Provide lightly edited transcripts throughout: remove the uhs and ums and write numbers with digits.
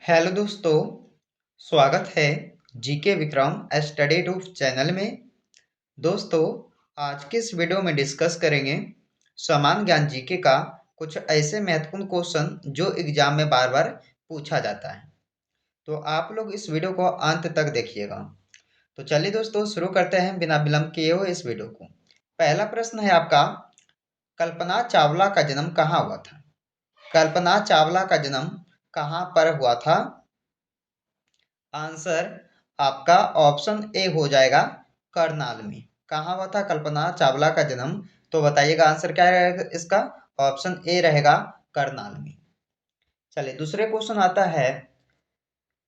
Hello दोस्तों, स्वागत है GK Vikram study tube channel में। दोस्तों, आज के इस वीडियो में डिस्कस करेंगे सामान्य ज्ञान जीके का कुछ ऐसे महत्वपूर्ण क्वेश्चन जो एग्जाम में बार बार पूछा जाता है। तो आप लोग इस वीडियो को अंत तक देखिएगा। तो चलिए दोस्तों, शुरू करते हैं बिना विलंब किए हुए इस वीडियो को। पहला प्रश्न है आपका, कल्पना चावला का जन्म कहाँ हुआ था? कल्पना चावला का जन्म कहाँ पर हुआ था? आंसर आपका ऑप्शन ए हो जाएगा, करनाल में। कहाँ हुआ था कल्पना चावला का जन्म? तो बताइएगा आंसर क्या रहेगा इसका? ऑप्शन ए रहेगा, करनाल में। चलिए, दूसरे क्वेश्चन आता है,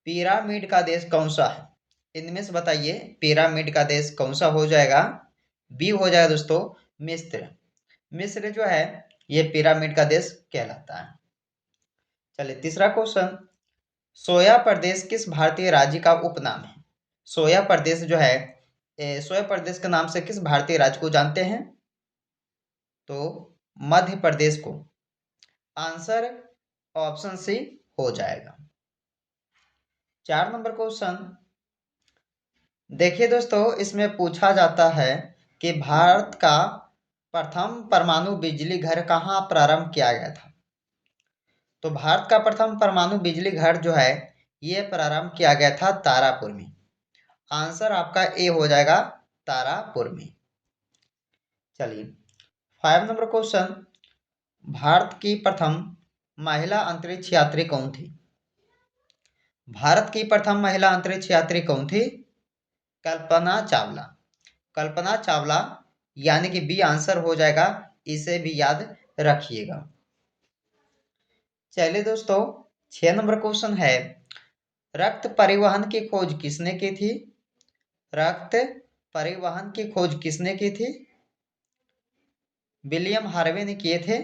पिरामिड का देश कौन सा है? इनमें से बताइए, पिरामिड का देश कौन सा हो जाएगा? बी हो जाएगा दोस्तों, मिस्र। मिस्र जो है ये पिरामिड का देश कहलाता है। चलिए, तीसरा क्वेश्चन, सोया प्रदेश किस भारतीय राज्य का उपनाम है? सोया प्रदेश जो है, सोया प्रदेश के नाम से किस भारतीय राज्य को जानते हैं? तो मध्य प्रदेश को। आंसर ऑप्शन सी हो जाएगा। 4 नंबर क्वेश्चन देखिए दोस्तों, इसमें पूछा जाता है कि भारत का प्रथम परमाणु बिजली घर कहाँ प्रारंभ किया गया था? तो भारत का प्रथम परमाणु बिजली घर जो है ये प्रारंभ किया गया था तारापुर में। आंसर आपका ए हो जाएगा, तारापुर में। चलिए, 5 नंबर क्वेश्चन, भारत की प्रथम महिला अंतरिक्ष यात्री कौन थी? भारत की प्रथम महिला अंतरिक्ष यात्री कौन थी? कल्पना चावला। कल्पना चावला, यानी कि बी आंसर हो जाएगा, इसे भी याद रखिएगा। चलिए दोस्तों, 6 नंबर क्वेश्चन है, रक्त परिवहन की खोज किसने की थी? रक्त परिवहन की खोज किसने की थी? विलियम हार्वे ने किए थे।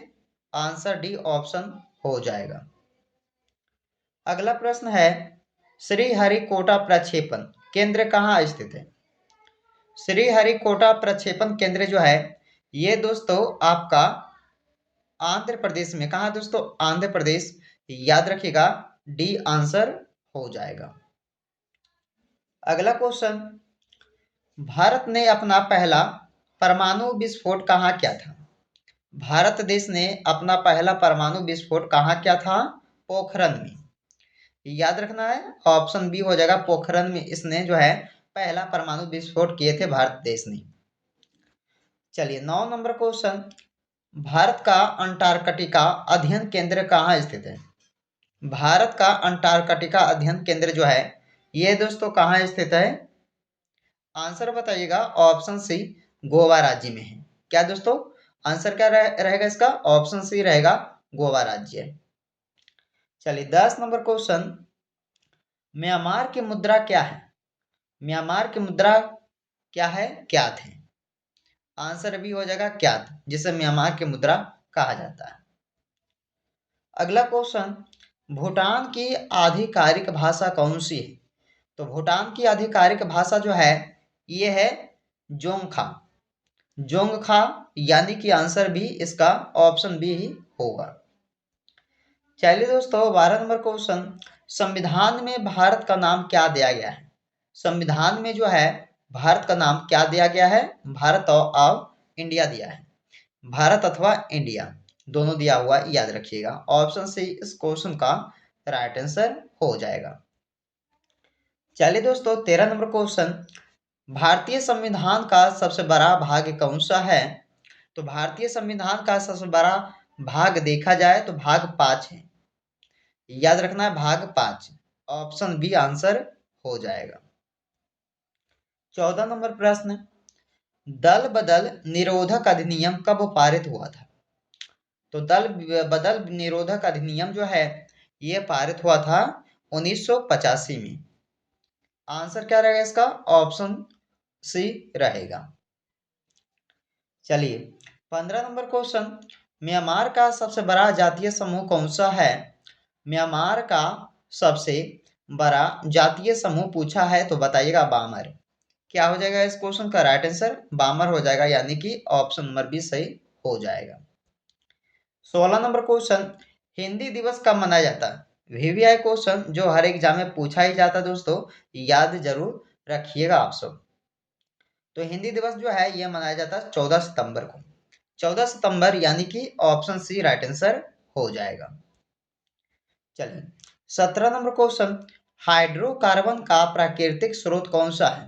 आंसर डी ऑप्शन हो जाएगा। अगला प्रश्न है, श्रीहरिकोटा प्रक्षेपण केंद्र कहाँ स्थित है? श्रीहरिकोटा प्रक्षेपण केंद्र जो है ये दोस्तों आपका आंध्र प्रदेश में। कहाँ दोस्तों? आंध्र प्रदेश। याद रखिएगा, डी आंसर हो जाएगा। अगला क्वेश्चन, भारत ने अपना पहला परमाणु विस्फोट कहाँ किया था? भारत देश ने अपना पहला परमाणु विस्फोट कहाँ किया था? पोखरण में। याद रखना है, ऑप्शन बी हो जाएगा, पोखरण में इसने जो है पहला परमाणु विस्फोट किए थे भारत देश ने। चलिए, 9 नंबर क्वेश्चन, भारत का अंटार्कटिका अध्ययन केंद्र कहाँ स्थित है? भारत का अंटार्कटिका अध्ययन केंद्र जो है ये दोस्तों कहाँ स्थित है? आंसर बताइएगा, ऑप्शन सी गोवा राज्य में है। क्या दोस्तों आंसर क्या रहेगा इसका? ऑप्शन सी रहेगा, गोवा राज्य। चलिए, 10 नंबर क्वेश्चन, म्यांमार की मुद्रा क्या है? म्यांमार की मुद्रा क्या है? क्यात है। आंसर भी हो जाएगा, क्यात, जिसे म्यांमार की मुद्रा कहा जाता है। अगला क्वेश्चन, भूटान की आधिकारिक भाषा कौन सी है? तो भूटान की आधिकारिक भाषा जो है ये है जोंगखा। जोंगखा, यानी कि आंसर भी इसका ऑप्शन बी ही होगा। चलिए दोस्तों, 12 नंबर क्वेश्चन, संविधान में भारत का नाम क्या दिया गया है? संविधान में जो है भारत का नाम क्या दिया गया है? भारत और इंडिया दिया है। भारत अथवा इंडिया दोनों दिया हुआ, याद रखिएगा। ऑप्शन सी इस क्वेश्चन का राइट आंसर हो जाएगा। चलिए दोस्तों, 13 नंबर क्वेश्चन, भारतीय संविधान का सबसे बड़ा भाग कौन सा है? तो भारतीय संविधान का सबसे बड़ा भाग देखा जाए तो भाग 5 है। याद रखना है, भाग 5। ऑप्शन बी आंसर हो जाएगा। 14 नंबर प्रश्न, दल बदल निरोधक अधिनियम कब पारित हुआ था? तो दल बदल निरोधक अधिनियम जो है ये पारित हुआ था 1985 में। आंसर क्या रहेगा इसका? ऑप्शन सी रहेगा। चलिए, 15 नंबर क्वेश्चन, म्यांमार का सबसे बड़ा जातीय समूह कौन सा है? म्यांमार का सबसे बड़ा जातीय समूह पूछा है तो बताइएगा, बामर। क्या हो जाएगा इस क्वेश्चन का राइट आंसर? बामर हो जाएगा, यानी कि ऑप्शन नंबर बी सही हो जाएगा। 16 नंबर क्वेश्चन, हिंदी दिवस कब मनाया जाता है? वीवीआई क्वेश्चन जो हर एग्जाम में पूछा ही जाता है दोस्तों, याद जरूर रखिएगा आप सब। तो हिंदी दिवस जो है ये मनाया जाता है 14 सितंबर को। 14 सितंबर यानी कि ऑप्शन सी राइट आंसर हो जाएगा। चलिए 17 नंबर क्वेश्चन, हाइड्रोकार्बन का प्राकृतिक स्रोत कौन सा है?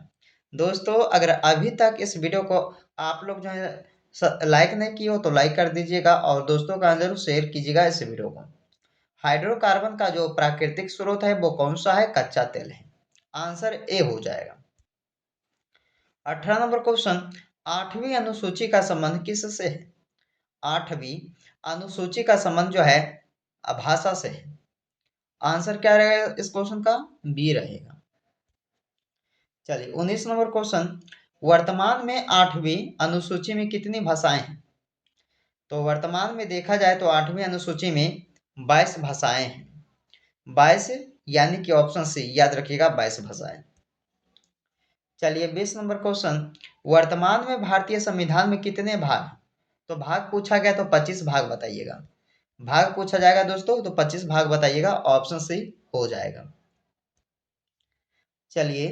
दोस्तों अगर अभी तक इस वीडियो को आप लोग जो है लाइक नहीं किए हो तो लाइक कर दीजिएगा और दोस्तों का जरूर शेयर कीजिएगा इस वीडियो को। हाइड्रोकार्बन का जो प्राकृतिक स्रोत है वो कौन सा है? कच्चा तेल है। आंसर ए हो जाएगा। 18 नंबर क्वेश्चन, आठवीं अनुसूची का संबंध किससे है? आठवीं अनुसूची का संबंध जो है भाषा से है। आंसर क्या रहेगा इस क्वेश्चन का? बी रहेगा। चलिए 19 नंबर क्वेश्चन, वर्तमान में आठवीं अनुसूची में कितनी भाषाएं हैं? तो वर्तमान में देखा जाए तो आठवीं अनुसूची में 22 भाषाएं हैं। 22 यानी कि ऑप्शन सी याद रखिएगा 22 भाषाएं। चलिए 20 नंबर क्वेश्चन, वर्तमान में भारतीय संविधान में कितने भाग हैं? तो भाग पूछा गया तो 25 भाग बताइएगा। भाग पूछा जाएगा दोस्तों तो 25 भाग बताइएगा, ऑप्शन सी हो जाएगा। चलिए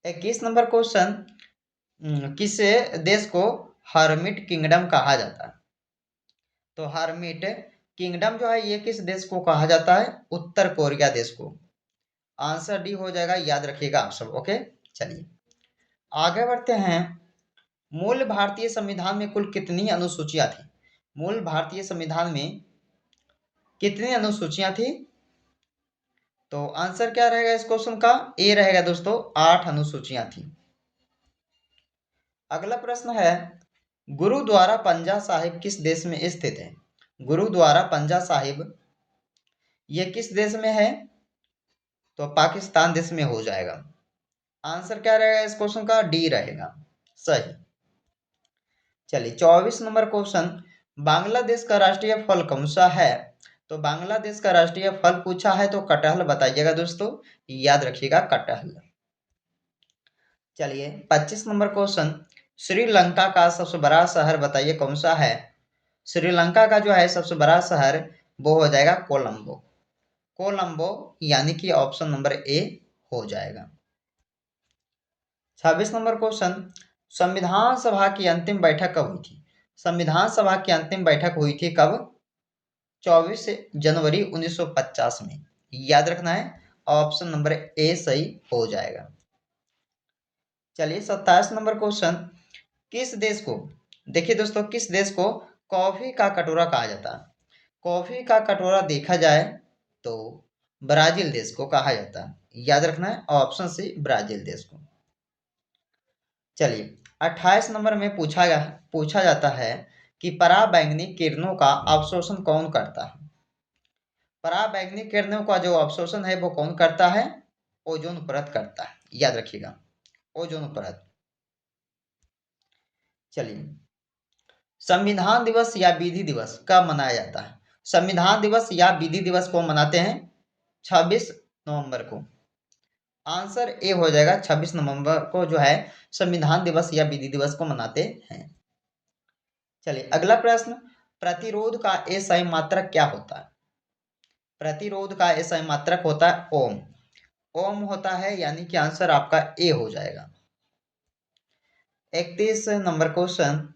21 नंबर क्वेश्चन, किस देश को हर्मिट किंगडम कहा जाता है? तो हर्मिट किंगडम जो है ये किस देश को कहा जाता है? उत्तर कोरिया देश को। आंसर डी हो जाएगा, याद रखिएगा आप सब। ओके चलिए आगे बढ़ते हैं। मूल भारतीय संविधान में कुल कितनी अनुसूचियां थी? मूल भारतीय संविधान में कितनी अनुसूचियां थी? तो आंसर क्या रहेगा इस क्वेश्चन का? ए रहेगा दोस्तों, 8 अनुसूचियां थी। अगला प्रश्न है, गुरुद्वारा पंजा साहिब किस देश में स्थित है? गुरुद्वारा पंजा साहिब ये किस देश में है? तो पाकिस्तान देश में हो जाएगा। आंसर क्या रहेगा इस क्वेश्चन का? डी रहेगा सही। चलिए 24 नंबर क्वेश्चन, बांग्लादेश का राष्ट्रीय फल कौन सा है? तो बांग्लादेश का राष्ट्रीय फल पूछा है तो कटहल बताइएगा दोस्तों, याद रखिएगा कटहल। चलिए 25 नंबर क्वेश्चन, श्रीलंका का सबसे बड़ा शहर बताइए कौन सा है? श्रीलंका का जो है सबसे बड़ा शहर वो हो जाएगा कोलंबो। कोलंबो यानी कि ऑप्शन नंबर ए हो जाएगा। 26 नंबर क्वेश्चन, संविधान सभा की अंतिम बैठक कब हुई थी? संविधान सभा की अंतिम बैठक हुई थी कब? 24 जनवरी 1950 में। याद रखना है, ऑप्शन नंबर ए सही हो जाएगा। चलिए 27 नंबर क्वेश्चन, किस देश को, देखिए दोस्तों किस देश को कॉफी का कटोरा कहा जाता है? कॉफी का कटोरा देखा जाए तो ब्राजील देश को कहा जाता है। याद रखना है, ऑप्शन सी ब्राजील देश को। चलिए 28 नंबर में पूछा जाता है कि पराबैंगनी किरणों का अवशोषण कौन करता है? पराबैंगनी किरणों का जो अवशोषण है वो कौन करता है? ओजोन परत करता है, याद रखिएगा ओजोन परत। चलिए संविधान दिवस या विधि दिवस कब मनाया जाता है? संविधान दिवस या विधि दिवस को मनाते हैं 26 नवंबर को। आंसर ए हो जाएगा, 26 नवंबर को जो है संविधान दिवस या विधि दिवस को मनाते हैं। चलिए अगला प्रश्न, प्रतिरोध का एसआई मात्रक क्या होता है? प्रतिरोध का एसआई मात्रक होता है ओम। ओम होता है यानी कि आंसर आपका ए हो जाएगा। 31 नंबर क्वेश्चन,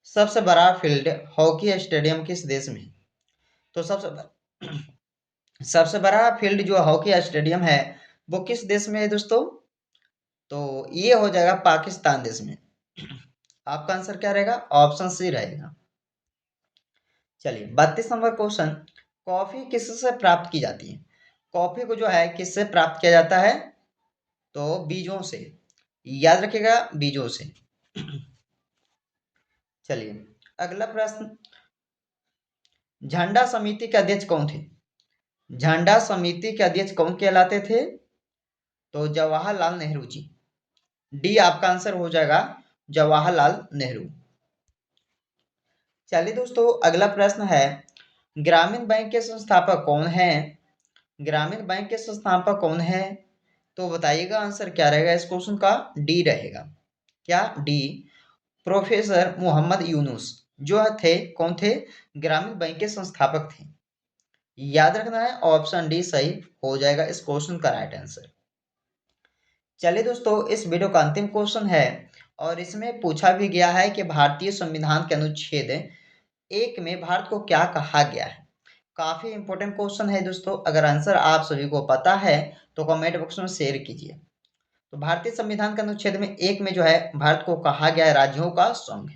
सबसे बड़ा फील्ड हॉकी स्टेडियम किस देश में है? तो सबसे बड़ा फील्ड जो हॉकी स्टेडियम है वो किस देश में है दोस्तों? तो ये हो जाएगा पाकिस्तान देश में। आपका आंसर क्या रहेगा? ऑप्शन सी रहेगा। चलिए 32 नंबर क्वेश्चन, कॉफी किससे प्राप्त की जाती है? कॉफी को जो है किससे प्राप्त किया जाता है? तो बीजों से। याद रखिएगा बीजों से। चलिए अगला प्रश्न, झंडा समिति के अध्यक्ष कौन थे? झंडा समिति के अध्यक्ष कौन कहलाते थे? तो जवाहरलाल नेहरू जी। डी आपका आंसर हो जाएगा, जवाहरलाल नेहरू। चलिए दोस्तों अगला प्रश्न है, ग्रामीण बैंक के संस्थापक कौन है? ग्रामीण बैंक के संस्थापक कौन है? तो बताइएगा आंसर क्या रहेगा इस क्वेश्चन का? डी रहेगा। क्या? डी, प्रोफेसर मोहम्मद यूनुस जो थे कौन थे? ग्रामीण बैंक के संस्थापक थे। याद रखना है ऑप्शन डी सही हो जाएगा इस क्वेश्चन का राइट आंसर। चलिए दोस्तों, इस वीडियो का अंतिम क्वेश्चन है और इसमें पूछा भी गया है कि भारतीय संविधान के अनुच्छेद 1 में भारत को क्या कहा गया है। काफी इंपॉर्टेंट क्वेश्चन है दोस्तों, अगर आंसर आप सभी को पता है तो कमेंट बॉक्स में शेयर कीजिए। तो भारतीय संविधान के अनुच्छेद में 1 में जो है भारत को कहा गया है राज्यों का संघ।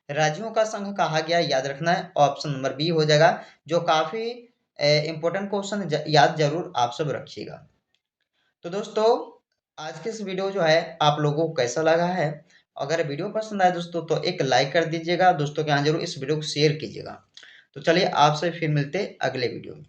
राज्यों का संघ कहा गया, याद रखना है ऑप्शन नंबर बी हो जाएगा, जो काफी इंपॉर्टेंट क्वेश्चन याद जरूर आप सब रखिएगा। तो दोस्तों, आज के इस वीडियो जो है आप लोगों को कैसा लगा है, अगर वीडियो पसंद आए दोस्तों तो एक लाइक कर दीजिएगा, दोस्तों के यहाँ जरूर इस वीडियो को शेयर कीजिएगा। तो चलिए आपसे फिर मिलते अगले वीडियो में।